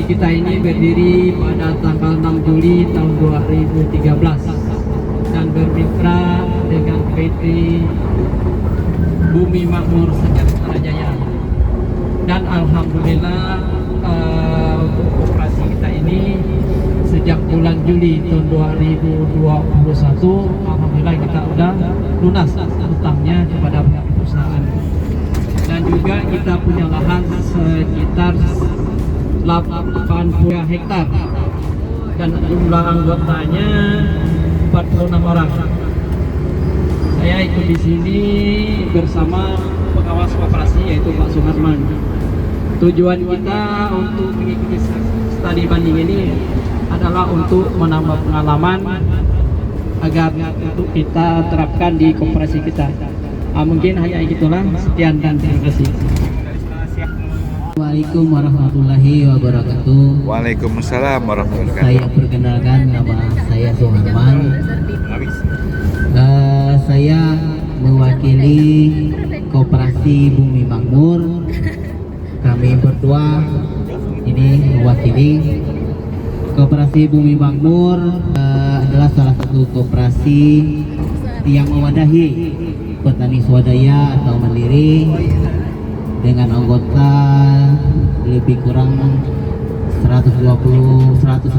kita ini berdiri pada tanggal 6 Juli tahun 2013 dan bermitra dengan PT Bumi Makmur Sejahtera Jaya. Dan alhamdulillah untuk operasi kita ini sejak bulan Juli tahun 2021 alhamdulillah kita udah lunas hutangnya kepada pihak perusahaan. Dan juga kita punya lahan sekitar 80 hektar dan jumlah anggotanya 46 orang. Saya ikut di sini bersama pengawas koperasi yaitu Pak Suharman. Tujuan kita untuk mengikuti studi banding ini adalah untuk menambah pengalaman agar untuk kita terapkan di koperasi kita. Mungkin hanya itulah, sekian dan terima kasih. Assalamualaikum warahmatullahi wabarakatuh. Waalaikumsalam warahmatullahi wabarakatuh. Saya perkenalkan, nama saya Suharman. Saya mewakili Koperasi Bumi Makmur. Kami berdua ini mewakili Koperasi Bumi Makmur. Adalah salah satu koperasi yang mewadahi petani swadaya atau mandiri dengan anggota lebih kurang 100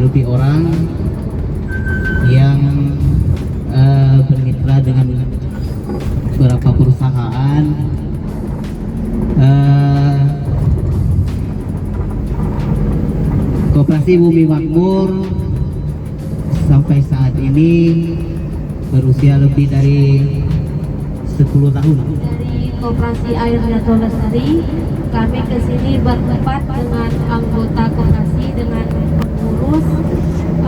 lebih orang yang bermitra dengan beberapa perusahaan. Koperasi Bumi Makmur sampai saat ini berusia lebih dari 10 tahun. Dari Koperasi Air Jatuh Lestari, kami ke sini berempat dengan anggota koperasi dengan pengurus.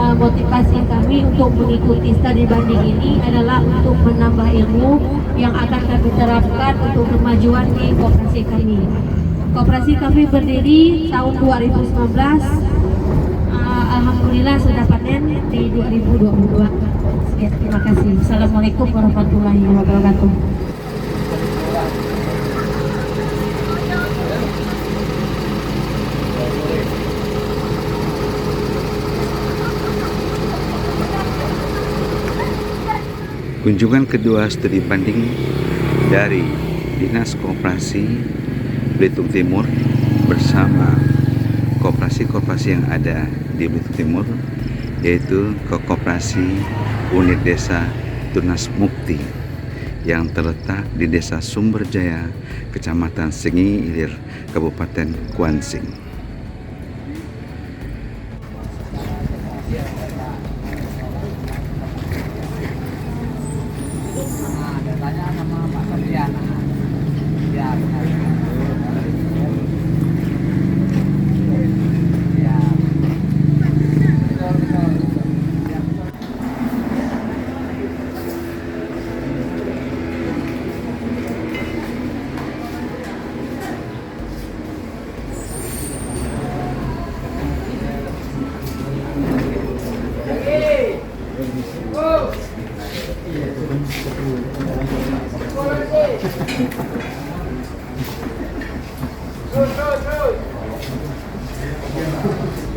Motivasi kami untuk mengikuti studi banding ini adalah untuk menambah ilmu yang akan kami terapkan untuk kemajuan di koperasi kami. Koperasi kami berdiri tahun 2019. Alhamdulillah sudah panen di 2022. Terima kasih. Assalamualaikum warahmatullahi wabarakatuh. Kunjungan kedua studi banding dari Dinas Koperasi Belitung Timur bersama koperasi-koperasi yang ada di Belitung Timur, yaitu Koperasi Unit Desa Tunas Mukti yang terletak di Desa Sumberjaya, Kecamatan Sengi Ilir, Kabupaten Kuansing.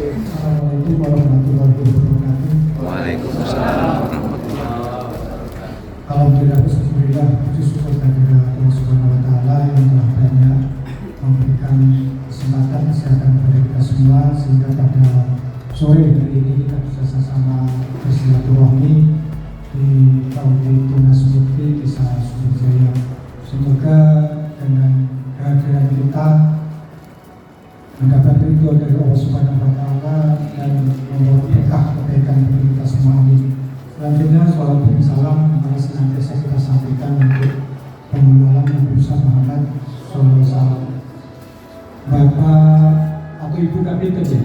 Assalamualaikum warahmatullahi wabarakatuh. Waalaikumsalam warahmatullahi wabarakatuh. Alhamdulillah, bismillah, puji syukur kepada Allah Subhanahu wa taala yang telah banyak memberikan kesempatan kesehatan kepada kita semua sehingga pada sore hari ini kita bisa sama-sama bersilaturahmi di Kabupaten Tunas Mukti, Desa Sumberjaya. Semoga dengan kehadiran kita mendapat ridho dari Allah Subhanahu wa taala dan membawa berkah kebaikan bagi kita semua. Selanjutnya salam dan salam yang senantiasa kita sampaikan untuk pengenalan Nabi Muhammad SAW. Bapak atau Ibu Kabit aja,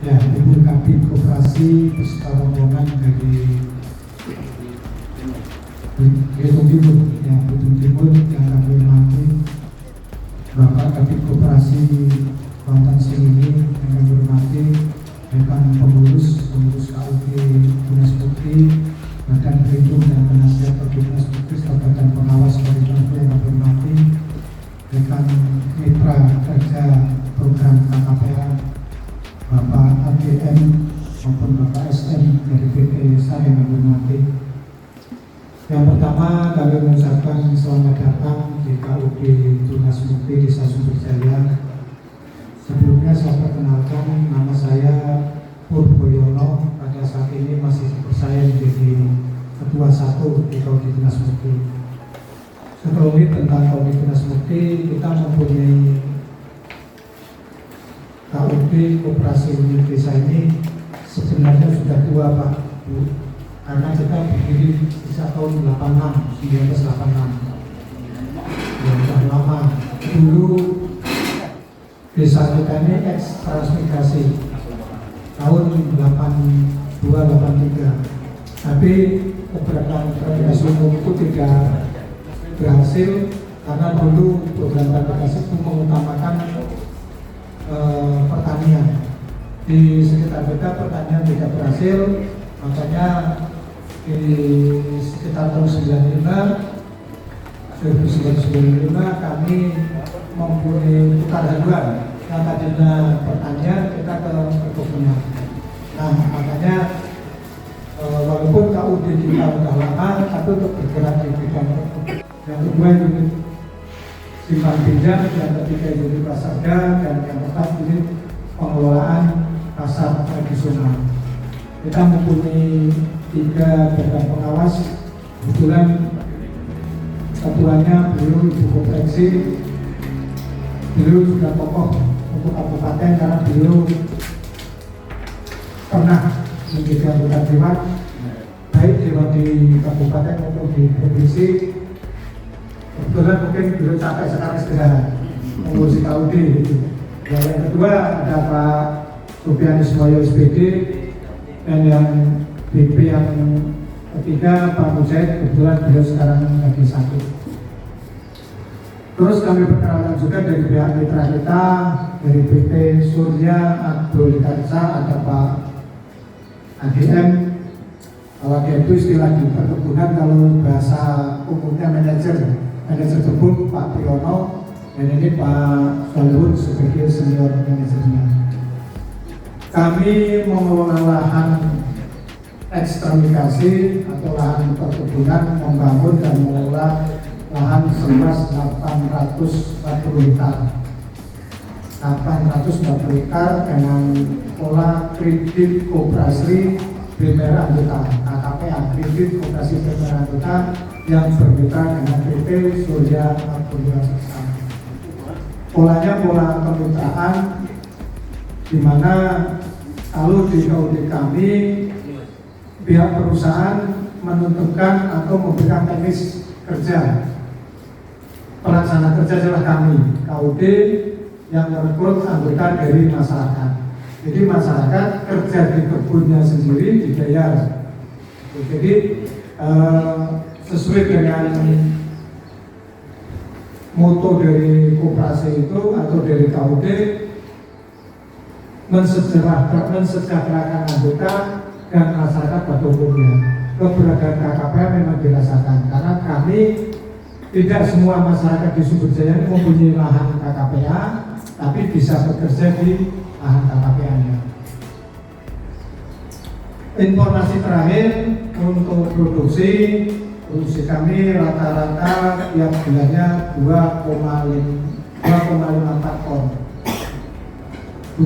ya Ibu Kabit Koperasi beserta rombongan dari Belitung Timur, ya Belitung Timur yang kami hormati, Bapak Kabit Koperasi Kuantan Sengi yang kami hormati, rekan pengurus KUP Tunas Mukti, Badan Perhitung dan Penasihat Tunas Mukti, Badan Pengawas Koordinator yang kami hormati, rekan mitra kerja program KKPA Bapak BPM maupun Bapak SM dari PT Sari Mati. Yang pertama kami mengucapkan selamat datang di KUD Tunas Mukti Desa Sumberjaya. Sebelumnya saya perkenalkan, nama saya Purboyono, pada saat ini masih saya menjadi Ketua 1 di KUD Tunas Mukti. Sekelumit tentang KUD Tunas Mukti, kita mempunyai KUD Koperasi Unit Desa ini sebenarnya sudah tua Pak Bu, karena kita berdiri sejak tahun 1986. Ya, sudah lama. Dulu desa kita ini eks transmigrasi tahun 82-83, tapi keberadaan transmigrasi umum itu tidak berhasil karena dulu program transmigrasi itu mengutamakan pertanian. Di sekitar kita pertanian tidak berhasil, makanya di sekitar tahun 1995 kami mempunyai tukar haluan yang tadinya pertanian kita ke perkebunan. Nah, makanya walaupun KUD kita sudah lama, tapi untuk bergerak di bidang yang kedua unit simpan pinjam, yang ketiga unit pasarga, dan yang keempat unit pengelolaan pasar tradisional. Kita mempunyai 3 badan pengawas. Kebetulan ketuanya beliau Ibu Kopeksi. Beliau sudah tokoh untuk kabupaten karena beliau pernah menjadi anggota dewan, baik dewan di kabupaten maupun di provinsi. Kebetulan mungkin beliau capek sekarang segera mengurusi KUD. Yang kedua ada Pak Supianis Moyo SPD, dan yang BP yang ketiga Pak Mujahid, kebetulan beliau sekarang lagi sakit. Terus kami perkenalkan juga dari pihak mitra kita, dari PT Surya Agrikultura ada Pak ADM. Kalau dia itu istilah di perkebunan, kalau bahasa umumnya manajer kebun Pak Priyono, dan ini Pak Solihun sebagai senior manajernya. Kami mengelola lahan ekstremigrasi atau lahan perkebunan, membangun dan mengelola lahan seluas 840 hektar. 840 hektar dengan pola kredit koperasi primer anggota KKPA, kredit koperasi primer anggota yang berbeda dengan PT Surya Agrikultura. Polanya pola kemitraan, di mana kalau di KUD kami pihak perusahaan menentukan atau memberikan teknis kerja, pelaksana kerja adalah kami KUD yang merekrut anggota dari masyarakat. Jadi masyarakat kerja di kebunnya sendiri dibayar. Jadi sesuai dengan moto dari koperasi itu atau dari KUD, mensejahterakan anggota dan masyarakat pada umumnya. Keberadaan KKPA memang dirasakan karena kami tidak semua masyarakat di Sumberjaya ini mempunyai lahan KKPA, tapi bisa bekerja di lahan KKPA-nya. Informasi terakhir untuk produksi kami rata-rata tiap bulannya 2,54 ton. 2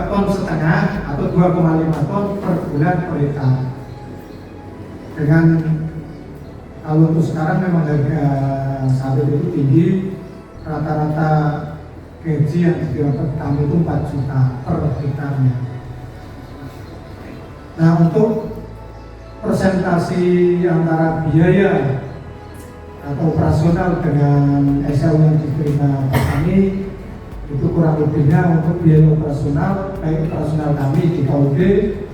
ton setengah atau 2,5 ton per bulan per hektar. Dengan kalau untuk sekarang memang harga sawit itu tinggi, rata-rata gaji yang didapat kami itu 4 juta per hektarnya. Nah, untuk presentasi antara biaya atau operasional dengan SL yang diterima petani itu kurang lebihnya untuk biaya operasional, baik operasional kami di KUD,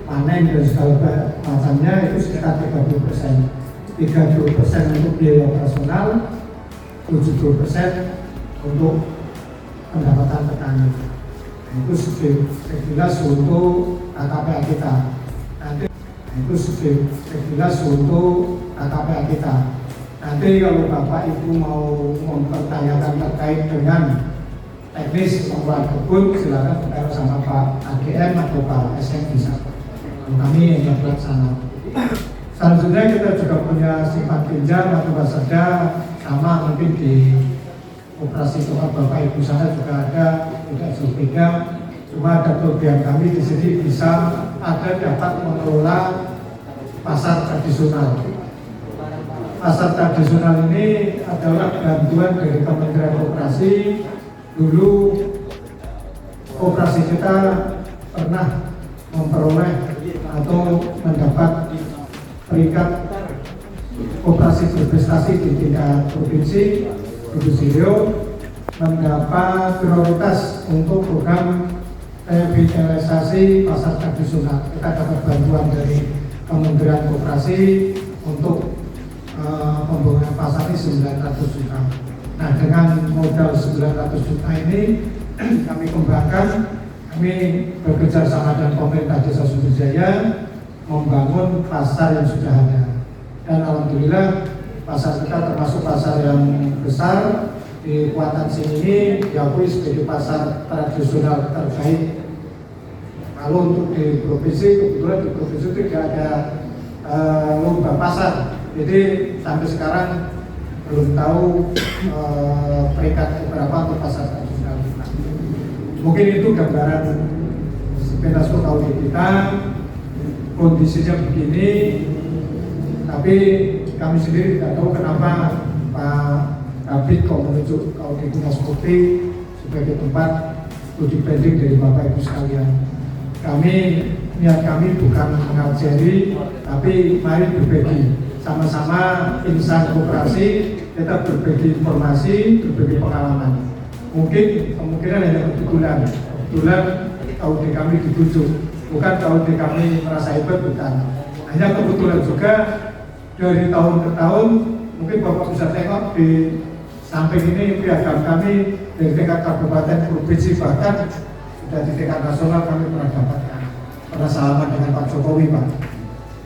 panen dan segala macamnya itu sekitar 30%. 30% untuk biaya operasional, 70% untuk pendapatan petani. Itu sekilas untuk KKPA kita. Nanti itu sekilas untuk KKPA kita. Nanti kalau Bapak Ibu mau mempertanyakan terkait dengan teknis membuat kebun, silakan bertanya sama Pak AGM atau Pak SM bisa. Kami yang pelaksana. Selanjutnya kita juga punya sifat pinjam atau basada, sama mungkin di operasi tempat Bapak Ibu sana juga ada, tidak sebeda. Cuma ada kelebihan kami di sini bisa dapat mengelola pasar tradisional. Pasar tradisional ini adalah bantuan dari Kementerian Koperasi. Dulu koperasi kita pernah memperoleh atau mendapat peringkat koperasi berprestasi di tingkat provinsi Riau, mendapat prioritas untuk program revitalisasi pasar tradisional. Kita dapat bantuan dari Kementerian Koperasi untuk pembangunan pasar ini 900 juta. Nah, dengan modal 900 juta ini kami kembangkan, kami bekerja sama dengan pemerintah Desa Sumberjaya membangun pasar yang sudah ada. Dan alhamdulillah pasar kita termasuk pasar yang besar di Kuantan sini ini diakui sebagai pasar tradisional terbaik. Kalau untuk di provinsi, kebetulan di provinsi tidak ada lomba pasar, jadi sampai sekarang belum tahu peringkat beberapa untuk pasar tradisional. Mungkin itu gambaran sepintas kota kita, kondisinya begini, tapi kami sendiri tidak tahu kenapa Pak Kabit kok menunjuk Audi Dinas Mukti sebagai tempat studi banding dari Bapak Ibu sekalian. Niat kami bukan mengajari, tapi mari berbagi sama-sama insan koperasi, kita berbagi informasi, berbagi pengalaman. Mungkin kemungkinan hanya kebetulan Audi kami ditunjuk, bukan Audi kami merasa hebat, bukan. Hanya kebetulan juga dari tahun ke tahun, mungkin Bapak bisa tengok di samping ini piagam kami dari tingkat kabupaten, provinsi, bahkan sudah di tingkat nasional kami pernah dapatkan. Pernah salaman dengan Pak Jokowi, Pak.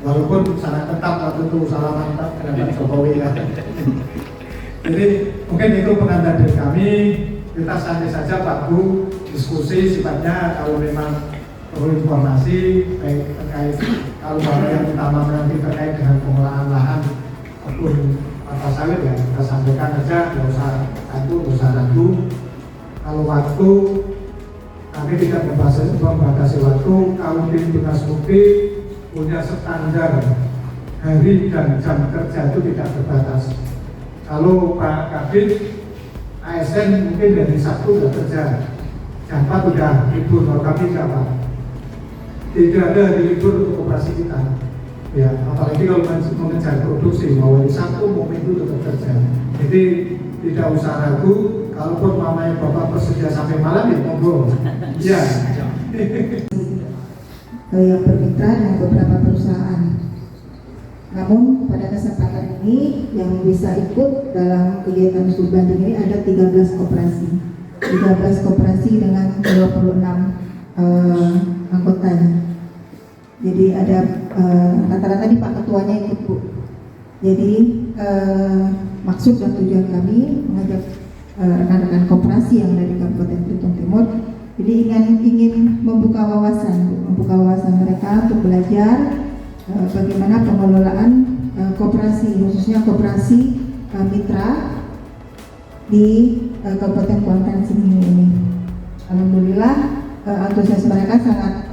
Walaupun sangat ketat waktu itu salaman dengan Pak Jokowi ya. Jadi mungkin itu penanda dari kami. Kita santai saja Pak Bu, diskusi sifatnya kalau memang perlu informasi baik terkait kalau yang utama nanti terkait dengan pengolahan lahan ataupun kelapa sawit ya kita sampaikan aja, nggak usah ragu. Kalau waktu kami tidak membatasi waktu, Audi Dinas Mukti punya standar hari dan jam kerja itu tidak terbatas. Kalau Pak Kabit ASN mungkin dari Sabtu sudah kerja, jam 4 sudah libur, kalau kami tidak Pak. Tidak ada hari libur untuk operasi kita. Ya, apalagi kalau mengejar produksi, mau hari Sabtu mau Minggu tetap kerja. Jadi tidak usah ragu, kalaupun mamanya Bapak bersedia sampai malam ya monggo. Ya. Yang bermitra dengan beberapa perusahaan. Namun pada kesempatan ini yang bisa ikut dalam kegiatan studi banding ini ada 13 koperasi. 13 koperasi dengan 26 anggotanya. Jadi ada rata-rata di Pak Ketuanya ikut Bu. Jadi maksud dan tujuan kami mengajak rekan-rekan koperasi yang ada di Kabupaten Belitung Timur, jadi ingin membuka wawasan mereka untuk belajar bagaimana pengelolaan koperasi, khususnya koperasi mitra di Kabupaten Kuantan sini ini. Alhamdulillah antusias mereka sangat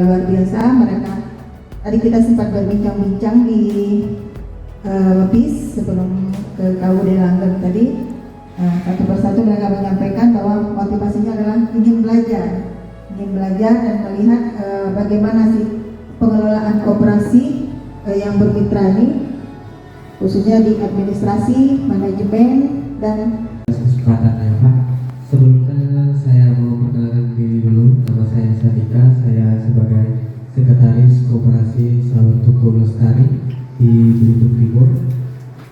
luar biasa. Mereka tadi kita sempat berbincang-bincang di BIS sebelum ke KUD Langgeng tadi. Satu persatu mereka menyampaikan bahwa motivasinya adalah ingin belajar dan melihat bagaimana sih pengelolaan koperasi yang bermitra ini, khususnya di administrasi, manajemen, dan kesempatan ya Pak. Sebelumnya saya mau perkenalkan diri dulu. Nama saya Sadika, saya sebagai Sekretaris Koperasi Sawit Tugu Lestari di Belitung Timur.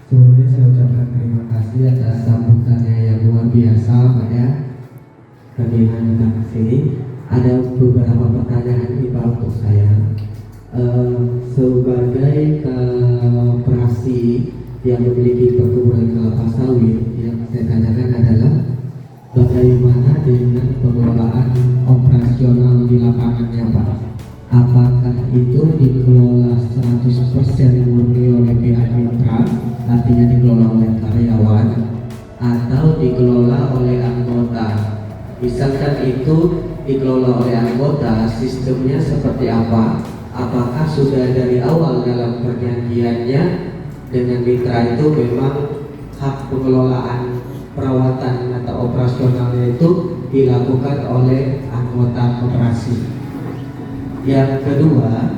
Sebelumnya saya ucapkan terima kasih atas sambutannya yang luar biasa Pak ya. Kehadiran datang ke sini. Ada beberapa pertanyaan nih Pak untuk saya. Sebagai koperasi yang memiliki perkebunan kelapa sawit, yang saya tanyakan adalah bagaimana dengan pengelolaan operasional di lapangannya Pak? Apakah itu dikelola 100% murni oleh pihak mitra, artinya dikelola oleh karyawan, atau dikelola oleh anggota? Misalkan itu dikelola oleh anggota, sistemnya seperti apa? Apakah sudah dari awal dalam perjanjiannya dengan mitra itu memang hak pengelolaan perawatan atau operasionalnya itu dilakukan oleh anggota koperasi? Yang kedua,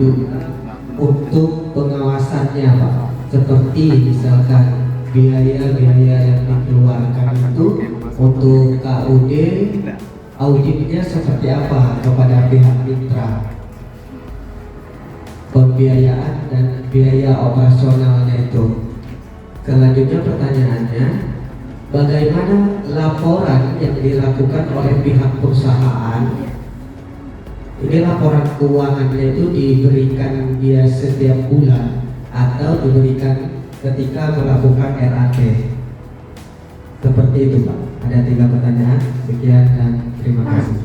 juga untuk pengawasannya Pak, seperti misalkan biaya-biaya yang dikeluarkan itu untuk KUD, auditnya seperti apa kepada pihak mitra? Pembiayaan dan biaya operasionalnya itu. Selanjutnya pertanyaannya, bagaimana laporan yang dilakukan oleh pihak perusahaan? Ini laporan keuangannya itu diberikan dia setiap bulan atau diberikan ketika melakukan RAT? Seperti itu Pak. Ada 3 pertanyaan. Sekian dan terima kasih.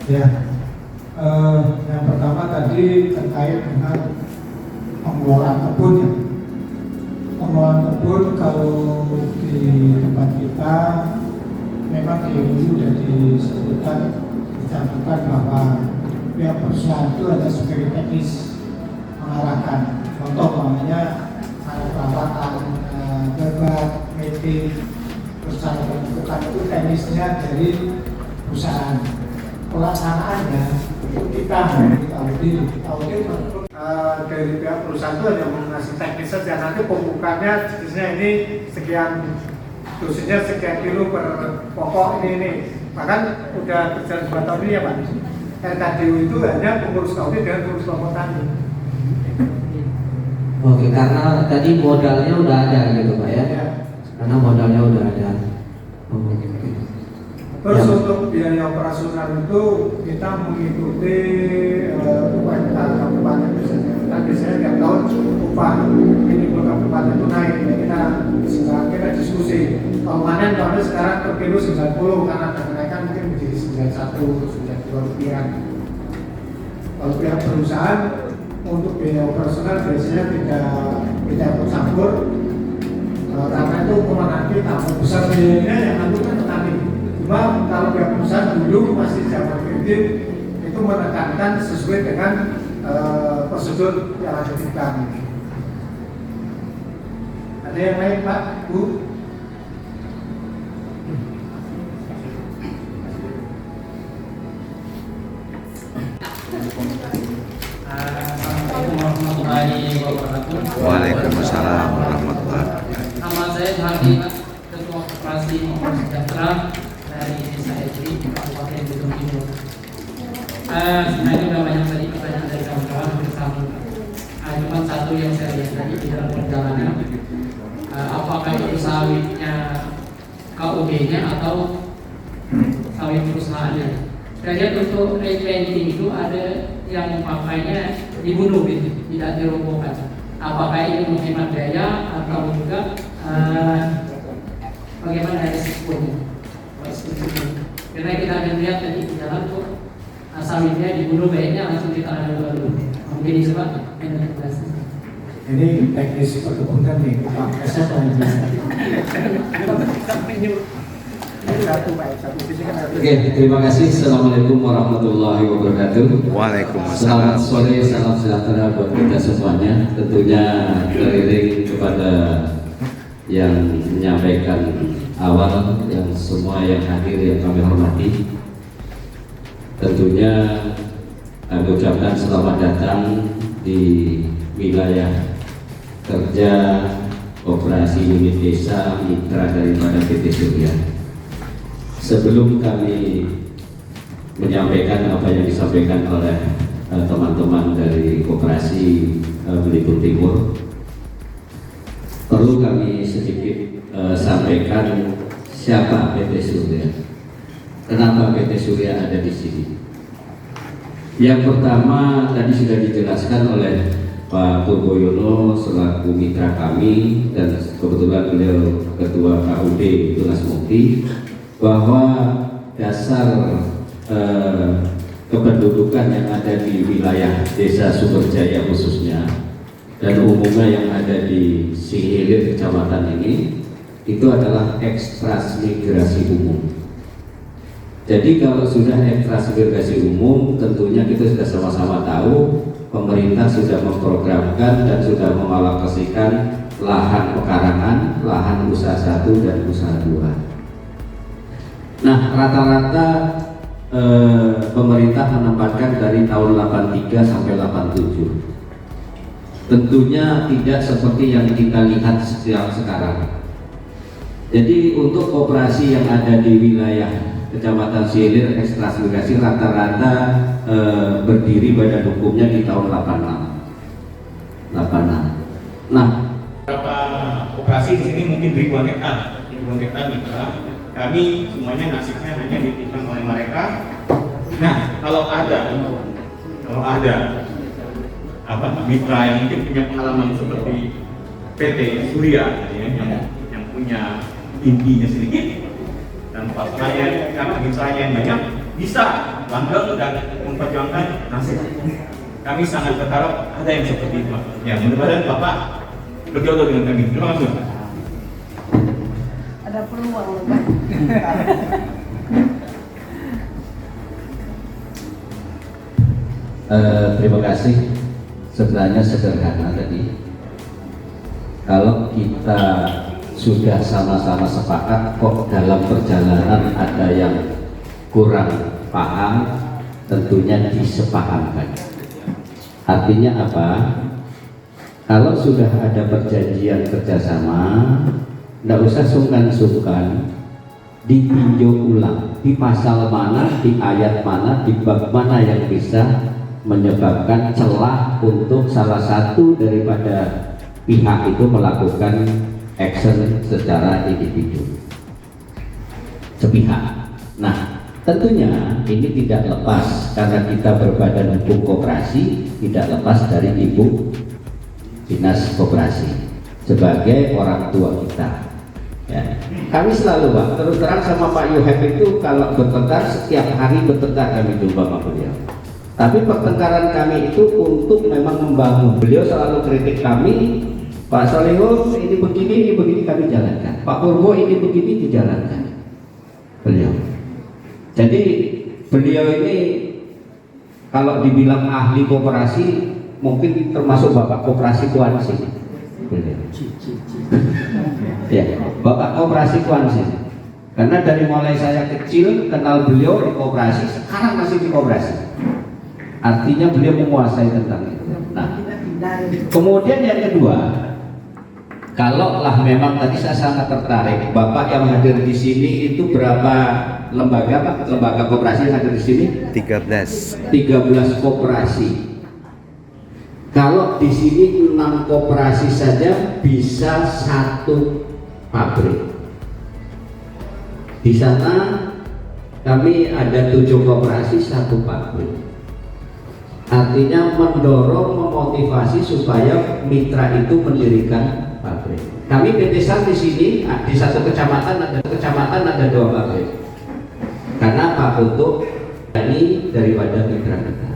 Ya, yang pertama tadi terkait dengan pengelolaan kebun ya. Pengelolaan kebun kalau di tempat kita memang di sudah disebutkan dicantumkan bahwa pihak perusahaan itu ada sebagai teknis mengarahkan. Contoh namanya perawatan, debat, meeting, terus cara pembentukan itu teknisnya dari perusahaan. Pelaksanaannya itu kita audit dari pihak perusahaan itu hanya mengasih teknis saja. Nanti pembukaannya jenisnya ini sekian, dosisnya sekian kilo per pokok ini. Bahkan udah berjalan 2 tahun ini ya Pak. RKDU itu hanya pengurus audit dengan pengurus kelompok tani. Oke, karena tadi modalnya udah ada gitu Pak ya? Ya. Karena modalnya udah ada. Terus untuk biaya operasional itu kita mengikuti UMK kabupaten biasanya. Kita biasanya tiap tahun upah minimum kabupaten itu naik. Kita diskusi. Kalau panen kalau sekarang per kilo 90 karena ada kenaikan mungkin menjadi 91 atau 92 rupiah. Kalau pihak perusahaan untuk biaya operasional biasanya tidak campur karena itu kemenangan kita besar biayanya yang nanti kan petani. Cuma kalau pihak perusahaan dulu masih zaman kredit itu menekankan sesuai dengan prosedur yang ada di bank. Ada yang lain Pak, Bu? Assalamualaikum warahmatullahi wabarakatuh. Waalaikumsalam warahmatullahi wabarakatuh. Nama saya Hardi, Ketua Koperasi Makmur Sejahtera dari Desa Ejri, Kabupaten Belitung Timur. Sebenarnya sudah banyak tadi pertanyaan dari kawan-kawan bersama. Cuma satu yang saya lihat tadi di dalam perjalanan, apakah itu sawitnya KUD-nya atau sawit perusahaannya? Saya lihat untuk replanting itu ada yang memakainya dibunuh gitu, tidak dirobohkan. Apakah ini menghemat daya atau juga bagaimana resikonya? Karena kita akan lihat tadi di jalan tuh sawitnya dibunuh, baiknya langsung ditanam dulu. Mungkin disebut Ini teknis perkebunan nih, Pak Esok Oke, terima kasih. Assalamualaikum warahmatullahi wabarakatuh. Waalaikumsalam. Selamat sore, salam sejahtera buat kita semuanya. Tentunya teriring kepada yang menyampaikan awal, yang semua yang hadir yang kami hormati. Tentunya kami ucapkan selamat datang di wilayah kerja Koperasi Unit Desa Mitra daripada PT Surya. Sebelum kami menyampaikan apa yang disampaikan oleh teman-teman dari Koperasi Belitung Timur, perlu kami sedikit sampaikan siapa PT Surya, kenapa PT Surya ada di sini. Yang pertama tadi sudah dijelaskan oleh Pak Purboyono selaku mitra kami dan kebetulan beliau Ketua KUD Tunas Mukti, bahwa dasar kependudukan yang ada di wilayah Desa Sumberjaya khususnya dan umumnya yang ada di Sihilir kecamatan ini itu adalah ekstransmigrasi umum. Jadi kalau sudah ekstransmigrasi umum, tentunya kita sudah sama-sama tahu pemerintah sudah memprogramkan dan sudah mengalokasikan lahan pekarangan, lahan usaha 1 dan usaha 2. Nah, rata-rata pemerintah menempatkan dari tahun 83 sampai 87. Tentunya tidak seperti yang kita lihat sekarang. Jadi untuk koperasi yang ada di wilayah Kecamatan Sihilir ekstransmigrasi rata-rata berdiri badan hukumnya di tahun 86. Nah, beberapa operasi di sini mungkin ribuan hektar mitra. Kami semuanya nasibnya hanya dititipkan oleh mereka. Nah, kalau ada mitra yang mungkin punya pengalaman seperti PT Surya, yang punya intinya sedikit dan pasalnya karena mitranya yang banyak bisa langgeng dan memperjuangkan nasib. Kami sangat berharap ada yang seperti itu. Ya, mudah-mudahan Bapak berjodoh dengan kami. Terima kasih. Ada peluang Pak. Terima kasih. Sebenarnya sederhana tadi. Kalau kita sudah sama-sama sepakat kok dalam perjalanan ada yang kurang paham, tentunya disepahamkan. Artinya apa? Kalau sudah ada perjanjian kerjasama, tidak usah sungkan-sungkan ditinjau ulang di pasal mana, di ayat mana, di bab mana yang bisa menyebabkan celah untuk salah satu daripada pihak itu melakukan action secara individu sepihak. Nah, tentunya ini tidak lepas karena kita berbadan hukum koperasi, tidak lepas dari Ibu Dinas Koperasi sebagai orang tua kita. Ya. Kami selalu Pak, terus terang sama Pak Yohep itu kalau bertengkar setiap hari bertengkar kami jumpa sama beliau. Tapi pertengkaran kami itu untuk memang membangun. Beliau selalu kritik kami, Pak Soliho ini begini kami jalankan. Pak Purbo ini begini dijalankan. Beliau. Jadi beliau ini kalau dibilang ahli koperasi mungkin termasuk Bapak Koperasi Kuansi. Beliau. Ya, Bapak Koperasi Kuansi. Karena dari mulai saya kecil kenal beliau di koperasi, sekarang masih di koperasi. Artinya beliau menguasai tentang itu. Nah, kemudian yang kedua, kalau lah memang tadi saya sangat tertarik, Bapak yang hadir di sini itu berapa lembaga Pak? Lembaga koperasi yang hadir di sini? 13 koperasi. Kalau di sini 6 koperasi saja bisa 1 pabrik. Di sana kami ada 7 koperasi 1 pabrik. Artinya mendorong, memotivasi supaya mitra itu mendirikan pabrik. Kami PT SAR di sini di satu kecamatan ada 2 pabrik. Karena apa? Untuk ini daripada mitra kita.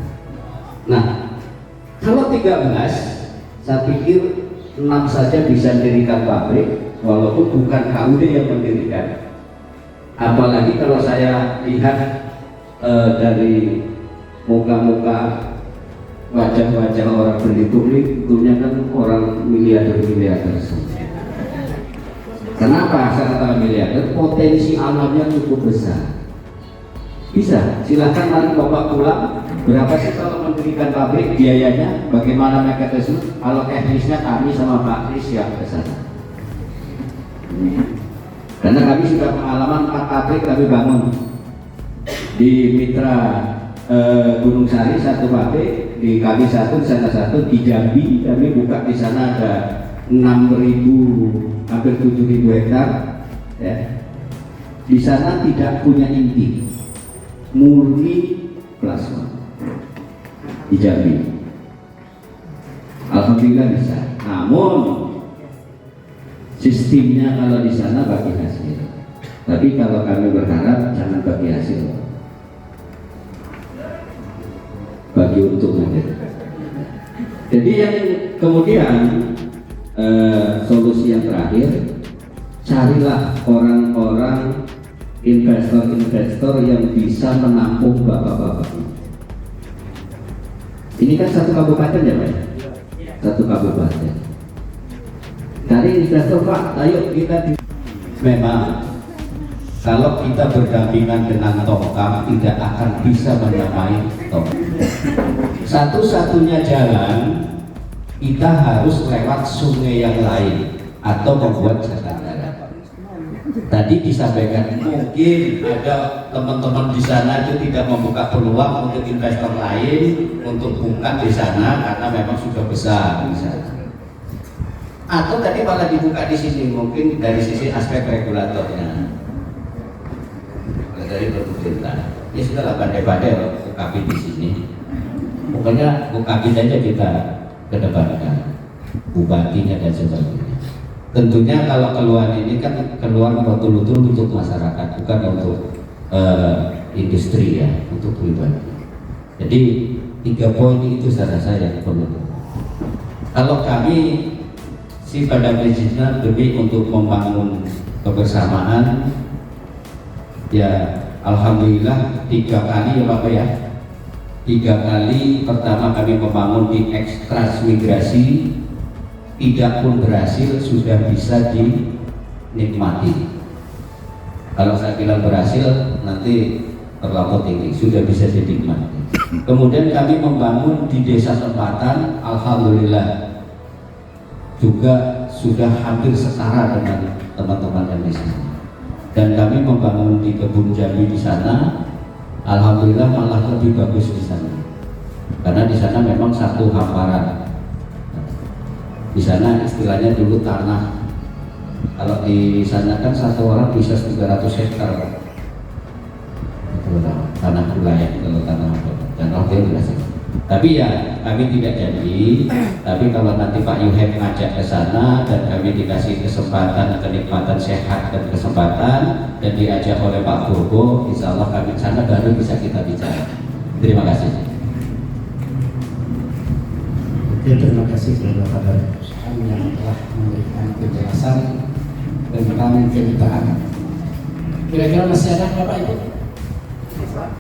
Nah, kalau 13, saya pikir 6 saja bisa mendirikan pabrik, walaupun bukan KUD yang mendirikan. Apalagi kalau saya lihat dari muka-muka wajah-wajah orang berlitung ini tentunya kan orang miliarder semua. Kenapa saya katakan miliarder? Potensi alamnya cukup besar. Bisa, silahkan mari Bapak pulang. Berapa sih kalau mendirikan pabrik biayanya? Bagaimana mekanisme? Kalau teknisnya kami sama Pak Kris yang ke sana. Karena kami sudah pengalaman 4 pabrik kami bangun di Mitra Gunung Sari 1 pabrik, di kami 1, di sana 1, di Jambi kami buka di sana ada 6.000 hampir 7.000 hektar. Ya. Di sana tidak punya inti, murni plasma di Jambi. Alhamdulillah bisa. Namun sistemnya kalau di sana bagi hasil. Tapi kalau kami berharap jangan bagi hasil, bagi untung aja. Jadi yang kemudian solusi yang terakhir, carilah orang-orang investor-investor yang bisa menampung bapak-bapak. Ini kan satu kabupaten ya Pak? Satu kabupaten. Cari investor Pak, ayo kita memang kalau kita berdampingan dengan tongkang tidak akan bisa menyamai tongkang. Satu-satunya jalan kita harus lewat sungai yang lain atau membuat jalan darat. Tadi disampaikan mungkin ada teman-teman di sana itu tidak membuka peluang untuk investor lain untuk buka di sana karena memang sudah besar di sana. Atau tadi malah dibuka di sini mungkin dari sisi aspek regulatornya. Dari pemerintah, ya sudah pandai-pandai UKB di sini. Pokoknya UKB aja kita kedepankan, bupatinya dan sebagainya. Tentunya kalau keluar ini kan keluar betul-betul untuk masyarakat, bukan untuk industri ya, untuk pribadi. Jadi 3 poin itu saya rasa yang perlu. Kalau kami si pada prinsipnya lebih untuk membangun kebersamaan. Ya, alhamdulillah 3 kali ya Bapak ya. 3 kali pertama kami membangun di transmigrasi, tidak pun berhasil, sudah bisa dinikmati. Kalau saya bilang berhasil nanti terlalu tinggi, sudah bisa dinikmati. Kemudian kami membangun di desa tempatan, alhamdulillah juga sudah hampir setara dengan teman-teman yang di sini. Dan kami membangun di kebun jambi di sana, alhamdulillah malah lebih bagus di sana. Karena di sana memang satu hamparan. Di sana istilahnya dulu tanah. Kalau di sana kan satu orang bisa 300 hektar. Itu tanah wilayah kalau tanah dan alhamdulillah. Tapi ya kami tidak janji. Tapi kalau nanti Pak Yuhep ngajak ke sana dan kami dikasih kesempatan, kenikmatan sehat dan kesempatan dan diajak oleh Pak Purbo, insya Allah kami ke sana baru bisa kita bicara. Terima kasih. Oke, terima kasih kepada Pak Darus yang telah memberikan penjelasan tentang kemitraan. Kira-kira masih ada Bapak Ibu?